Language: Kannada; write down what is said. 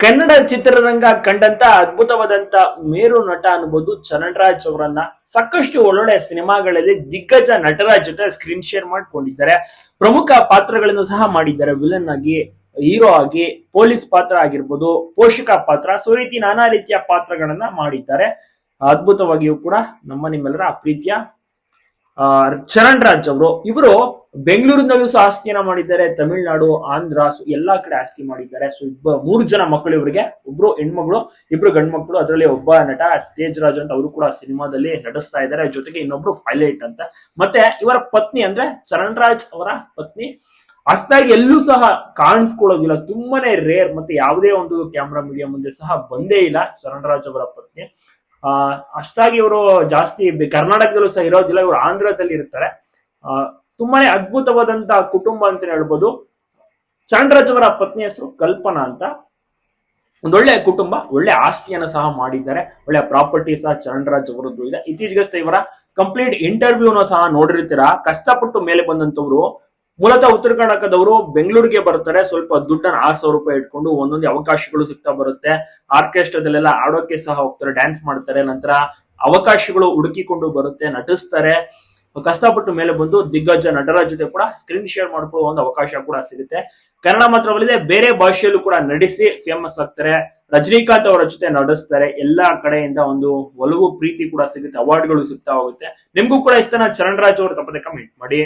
ಕನ್ನಡ ಚಿತ್ರರಂಗ ಕಂಡಂತ ಅದ್ಭುತವಾದಂತ ಮೇರು ನಟ ಅನ್ಬೋದು ಚರಣ್ರಾಜ್ ಅವರನ್ನ. ಸಾಕಷ್ಟು ಒಳ್ಳೊಳ್ಳೆ ಸಿನಿಮಾಗಳಲ್ಲಿ ದಿಗ್ಗಜ ನಟರ ಜೊತೆ ಸ್ಕ್ರೀನ್ ಶೇರ್ ಮಾಡ್ಕೊಂಡಿದ್ದಾರೆ. ಪ್ರಮುಖ ಪಾತ್ರಗಳನ್ನು ಸಹ ಮಾಡಿದ್ದಾರೆ. ವಿಲನ್ ಆಗಿ, ಹೀರೋ ಆಗಿ, ಪೊಲೀಸ್ ಪಾತ್ರ ಆಗಿರ್ಬೋದು, ಪೋಷಕ ಪಾತ್ರ, ಸೊ ಈ ರೀತಿ ನಾನಾ ರೀತಿಯ ಪಾತ್ರಗಳನ್ನ ಮಾಡಿದ್ದಾರೆ. ಅದ್ಭುತವಾಗಿಯೂ ಕೂಡ ನಿಮ್ಮೆಲ್ಲರ ಪ್ರೀತಿಯ ಚರಣ್ರಾಜ್ ಅವರು. ಇವರು ಬೆಂಗಳೂರಿನಲ್ಲೂ ಸಹ ಆಸ್ತಿಯನ್ನ ಮಾಡಿದ್ದಾರೆ, ತಮಿಳುನಾಡು, ಆಂಧ್ರ, ಸೊ ಎಲ್ಲಾ ಕಡೆ ಆಸ್ತಿ ಮಾಡಿದ್ದಾರೆ. ಸೊ 3 ಜನ ಮಕ್ಕಳು ಇವರಿಗೆ. ಒಬ್ರು ಹೆಣ್ಮಗಳು, ಇಬ್ರು ಗಂಡು ಮಕ್ಕಳು. ಅದರಲ್ಲಿ ಒಬ್ಬ ನಟ ತೇಜ್ ರಾಜ್ ಅಂತ ಅವರು ಕೂಡ ಸಿನಿಮಾದಲ್ಲಿ ನಟಿಸ್ತಾ ಇದ್ದಾರೆ. ಜೊತೆಗೆ ಇನ್ನೊಬ್ರು ಪೈಲಟ್ ಅಂತ. ಮತ್ತೆ ಇವರ ಪತ್ನಿ ಅಂದ್ರೆ ಚರಣ್ರಾಜ್ ಅವರ ಪತ್ನಿ ಅಷ್ಟಾಗಿ ಎಲ್ಲೂ ಸಹ ಕಾಣಿಸ್ಕೊಳ್ಳೋದಿಲ್ಲ, ತುಂಬಾನೇ ರೇರ್. ಮತ್ತೆ ಯಾವುದೇ ಒಂದು ಕ್ಯಾಮ್ರಾ ಮೀಡಿಯಾ ಮುಂದೆ ಸಹ ಬಂದೇ ಇಲ್ಲ ಚರಣ್ರಾಜ್ ಅವರ ಪತ್ನಿ. ಅಷ್ಟಾಗಿ ಇವರು ಜಾಸ್ತಿ ಕರ್ನಾಟಕದಲ್ಲೂ ಸಹ ಇರೋದಿಲ್ಲ, ಇವರು ಆಂಧ್ರದಲ್ಲಿ ಇರ್ತಾರೆ. ತುಂಬಾನೇ ಅದ್ಭುತವಾದಂತಹ ಕುಟುಂಬ ಅಂತ ಹೇಳ್ಬೋದು. ಚರಣ್ರಾಜ್ ಅವರ ಪತ್ನಿ ಹೆಸರು ಕಲ್ಪನಾ ಅಂತ. ಒಂದೊಳ್ಳೆ ಕುಟುಂಬ, ಒಳ್ಳೆ ಆಸ್ತಿಯನ್ನ ಸಹ ಮಾಡಿದ್ದಾರೆ. ಒಳ್ಳೆ ಪ್ರಾಪರ್ಟಿ ಸಹ ಚರಣ್ರಾಜ್ ಅವರದ್ದು ಇದೆ. ಇತ್ತೀಚೆಗಷ್ಟೇ ಇವರ ಕಂಪ್ಲೀಟ್ ಇಂಟರ್ವ್ಯೂನ ಸಹ ನೋಡಿರ್ತೀರಾ. ಕಷ್ಟಪಟ್ಟು ಮೇಲೆ ಬಂದಂತವ್ರು. ಮೂಲತಃ ಉತ್ತರ ಕರ್ನಾಟಕದವರು ಬೆಂಗಳೂರಿಗೆ ಬರ್ತಾರೆ. ಸ್ವಲ್ಪ ದುಡ್ಡನ್ನ 6,000 ರೂಪಾಯಿ ಇಟ್ಕೊಂಡು ಒಂದೊಂದು ಅವಕಾಶಗಳು ಸಿಗ್ತಾ ಬರುತ್ತೆ. ಆರ್ಕೆಸ್ಟ್ರಾದಲ್ಲೆಲ್ಲ ಆಡೋಕೆ ಸಹ ಹೋಗ್ತಾರೆ, ಡ್ಯಾನ್ಸ್ ಮಾಡ್ತಾರೆ. ನಂತರ ಅವಕಾಶಗಳು ಹುಡುಕಿಕೊಂಡು ಬರುತ್ತೆ, ನಟಿಸ್ತಾರೆ. ಕಷ್ಟಪಟ್ಟು ಮೇಲೆ ಬಂದು ದಿಗ್ಗಜ ನಟರ ಜೊತೆ ಕೂಡ ಸ್ಕ್ರೀನ್ ಶೇರ್ ಮಾಡ್ಕೊಳ್ಳೋ ಒಂದು ಅವಕಾಶ ಕೂಡ ಸಿಗುತ್ತೆ. ಕನ್ನಡ ಮಾತ್ರವಲ್ಲದೆ ಬೇರೆ ಭಾಷೆಯಲ್ಲೂ ಕೂಡ ನಟಿಸಿ ಫೇಮಸ್ ಆಗ್ತಾರೆ. ರಜನಿಕಾಂತ್ ಅವರ ಜೊತೆ ನಡೆಸ್ತಾರೆ. ಎಲ್ಲಾ ಕಡೆಯಿಂದ ಒಂದು ಒಲವು ಪ್ರೀತಿ ಕೂಡ ಸಿಗುತ್ತೆ, ಅವಾರ್ಡ್ಗಳು ಸಿಗ್ತಾ ಹೋಗುತ್ತೆ. ನಿಮ್ಗೂ ಕೂಡ ಇಷ್ಟನ ಚರಣ್ರಾಜ್ ಅವರು? ತಪ್ಪದೆ ಕಮೆಂಟ್ ಮಾಡಿ.